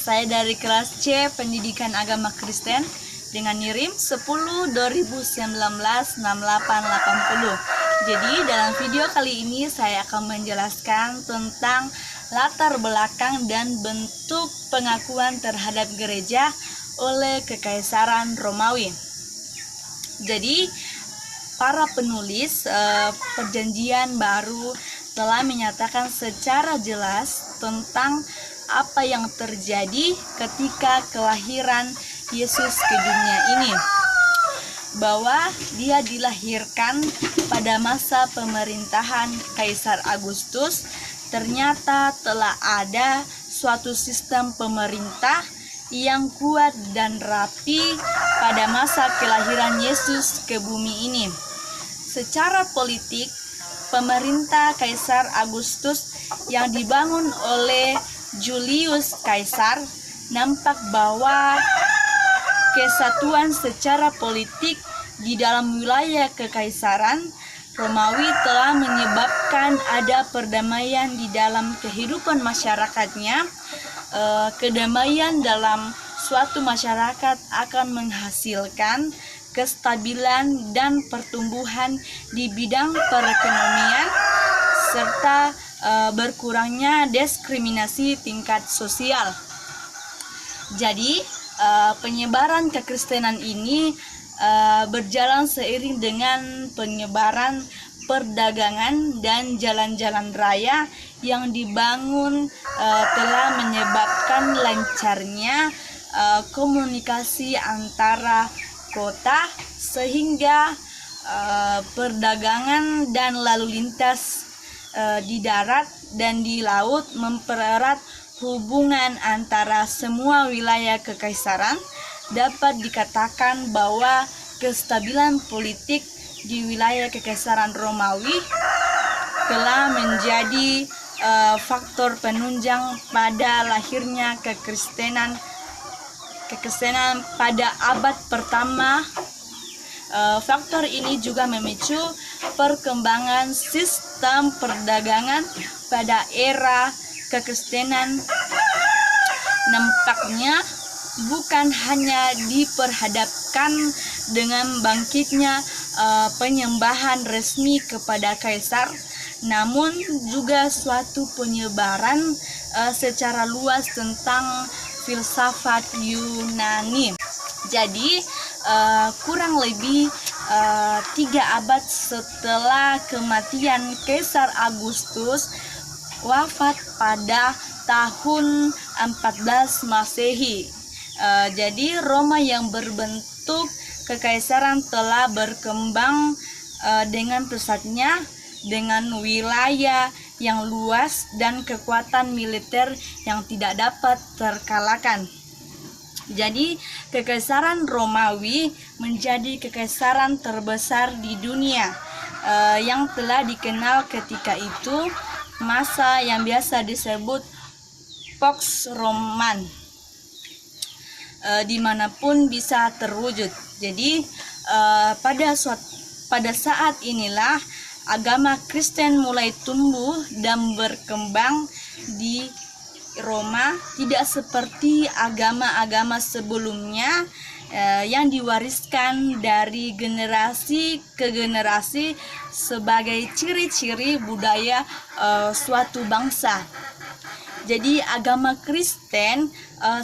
Saya dari kelas C Pendidikan Agama Kristen dengan NIRIM 10-2019-6880. Jadi dalam video kali ini saya akan menjelaskan tentang latar belakang dan bentuk pengakuan terhadap gereja oleh Kekaisaran Romawi. Jadi para penulis Perjanjian Baru telah menyatakan secara jelas tentang apa yang terjadi ketika kelahiran Yesus ke dunia ini, bahwa dia dilahirkan pada masa pemerintahan Kaisar Agustus. Ternyata telah ada suatu sistem pemerintah yang kuat dan rapi pada masa kelahiran Yesus ke bumi ini. Secara politik, pemerintah Kaisar Agustus yang dibangun oleh Julius Kaisar nampak bahwa kesatuan secara politik di dalam wilayah Kekaisaran Romawi telah menyebabkan ada perdamaian di dalam kehidupan masyarakatnya. Kedamaian dalam suatu masyarakat akan menghasilkan kestabilan dan pertumbuhan di bidang perekonomian serta berkurangnya diskriminasi tingkat sosial. Jadi penyebaran kekristenan ini berjalan seiring dengan penyebaran perdagangan dan jalan-jalan raya yang dibangun telah menyebabkan lancarnya komunikasi antara kota, sehingga perdagangan dan lalu lintas di darat dan di laut mempererat hubungan antara semua wilayah kekaisaran. Dapat dikatakan bahwa kestabilan politik di wilayah Kekaisaran Romawi telah menjadi faktor penunjang pada lahirnya kekristenan pada abad pertama. Faktor ini juga memicu perkembangan sistem perdagangan pada era kekristenan. Nampaknya bukan hanya diperhadapkan dengan bangkitnya penyembahan resmi kepada kaisar, namun juga suatu penyebaran secara luas tentang filsafat Yunani. Jadi kurang lebih 3 abad setelah kematian Kaisar Agustus wafat pada tahun 14 Masehi. Jadi Roma yang berbentuk kekaisaran telah berkembang dengan pesatnya, dengan wilayah yang luas dan kekuatan militer yang tidak dapat terkalahkan. Jadi Kekaisaran Romawi menjadi kekaisaran terbesar di dunia yang telah dikenal ketika itu, masa yang biasa disebut Pax Roman, dimanapun bisa terwujud. Jadi pada saat inilah agama Kristen mulai tumbuh dan berkembang di Roma, tidak seperti agama-agama sebelumnya yang diwariskan dari generasi ke generasi sebagai ciri-ciri budaya suatu bangsa. Jadi agama Kristen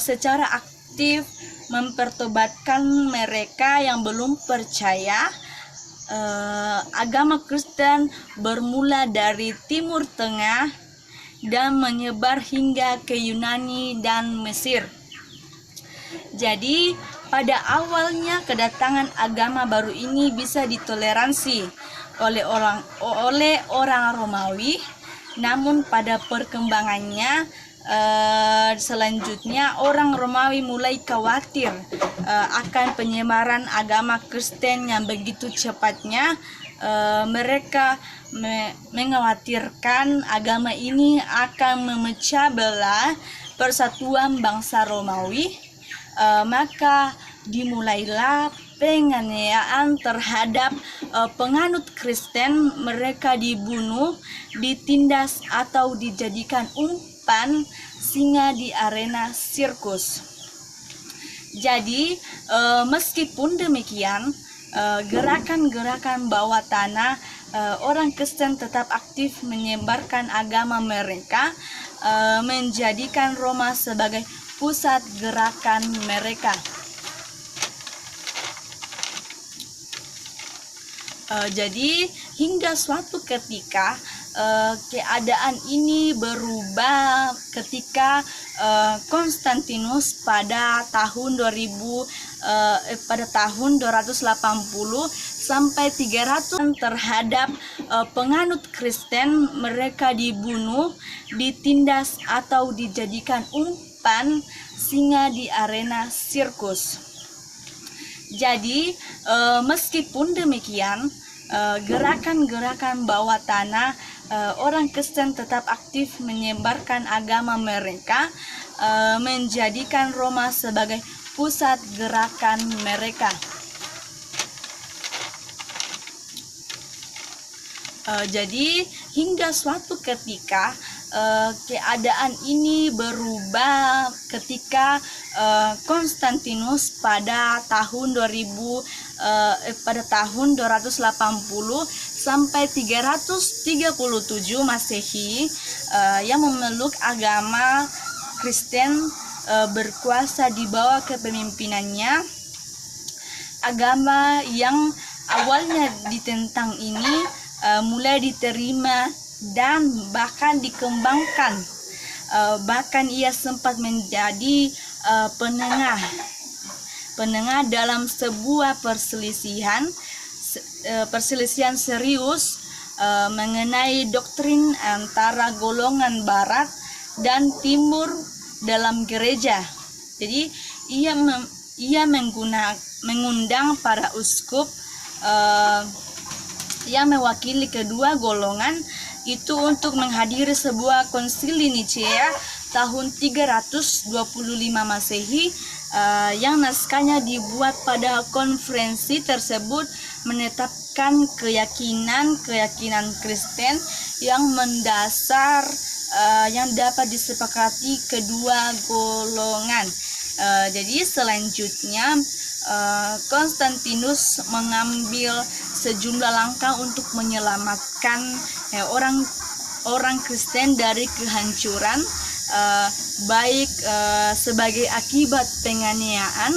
secara aktif mempertobatkan mereka yang belum percaya. Agama Kristen bermula dari Timur Tengah dan menyebar hingga ke Yunani dan Mesir. Jadi pada awalnya kedatangan agama baru ini bisa ditoleransi oleh orang Romawi, namun pada perkembangannya selanjutnya orang Romawi mulai khawatir akan penyebaran agama Kristen yang begitu cepatnya. Mereka mengkhawatirkan agama ini akan memecah belah persatuan bangsa Romawi. Maka dimulailah penganiayaan terhadap penganut Kristen. Mereka dibunuh, ditindas atau dijadikan umpan singa di arena sirkus. Jadi meskipun demikian, gerakan-gerakan bawah tanah orang Kristen tetap aktif menyebarkan agama mereka, menjadikan Roma sebagai pusat gerakan mereka. Jadi hingga suatu ketika keadaan ini berubah ketika Konstantinus pada tahun 280 sampai 300 terhadap penganut Kristen. Mereka dibunuh, ditindas atau dijadikan umpan singa di arena sirkus. Jadi meskipun demikian, gerakan-gerakan bawah tanah orang Kristen tetap aktif menyebarkan agama mereka, menjadikan Roma sebagai pusat gerakan mereka. Jadi hingga suatu ketika keadaan ini berubah ketika Konstantinus pada tahun 280 sampai 337 Masehi yang memeluk agama Kristen berkuasa di bawah kepemimpinannya. Agama yang awalnya ditentang ini mulai diterima dan bahkan dikembangkan. Bahkan ia sempat menjadi penengah dalam sebuah perselisihan serius mengenai doktrin antara golongan barat dan timur dalam gereja. Jadi ia mengundang para uskup yang mewakili kedua golongan itu untuk menghadiri sebuah konsili Nicea tahun 325 Masehi yang naskahnya dibuat pada konferensi tersebut menetapkan keyakinan Kristen yang mendasar yang dapat disepakati kedua golongan. Jadi selanjutnya Konstantinus mengambil sejumlah langkah untuk menyelamatkan orang Kristen dari kehancuran, baik sebagai akibat penganiayaan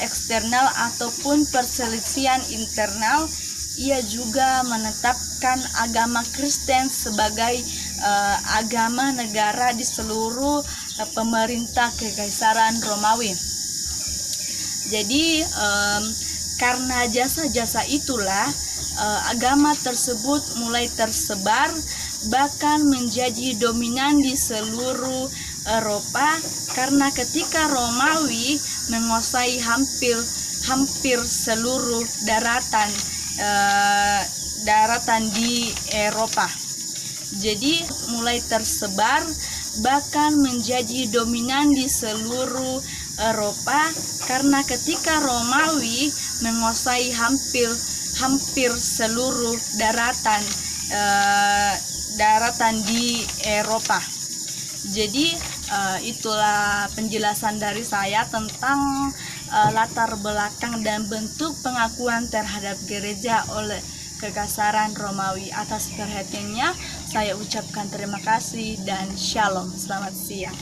eksternal ataupun perselisihan internal. Ia juga menetapkan agama Kristen sebagai agama negara di seluruh pemerintah Kekaisaran Romawi. Jadi karena jasa-jasa itulah agama tersebut mulai tersebar, bahkan menjadi dominan di seluruh Eropa, karena ketika Romawi menguasai hampir seluruh daratan di Eropa. Jadi mulai tersebar bahkan menjadi dominan di seluruh Eropa, karena ketika Romawi menguasai hampir seluruh daratan di Eropa. Jadi itulah penjelasan dari saya tentang latar belakang dan bentuk pengakuan terhadap gereja oleh Kekaisaran Romawi. Atas perhatiannya saya ucapkan terima kasih dan shalom. Selamat siang.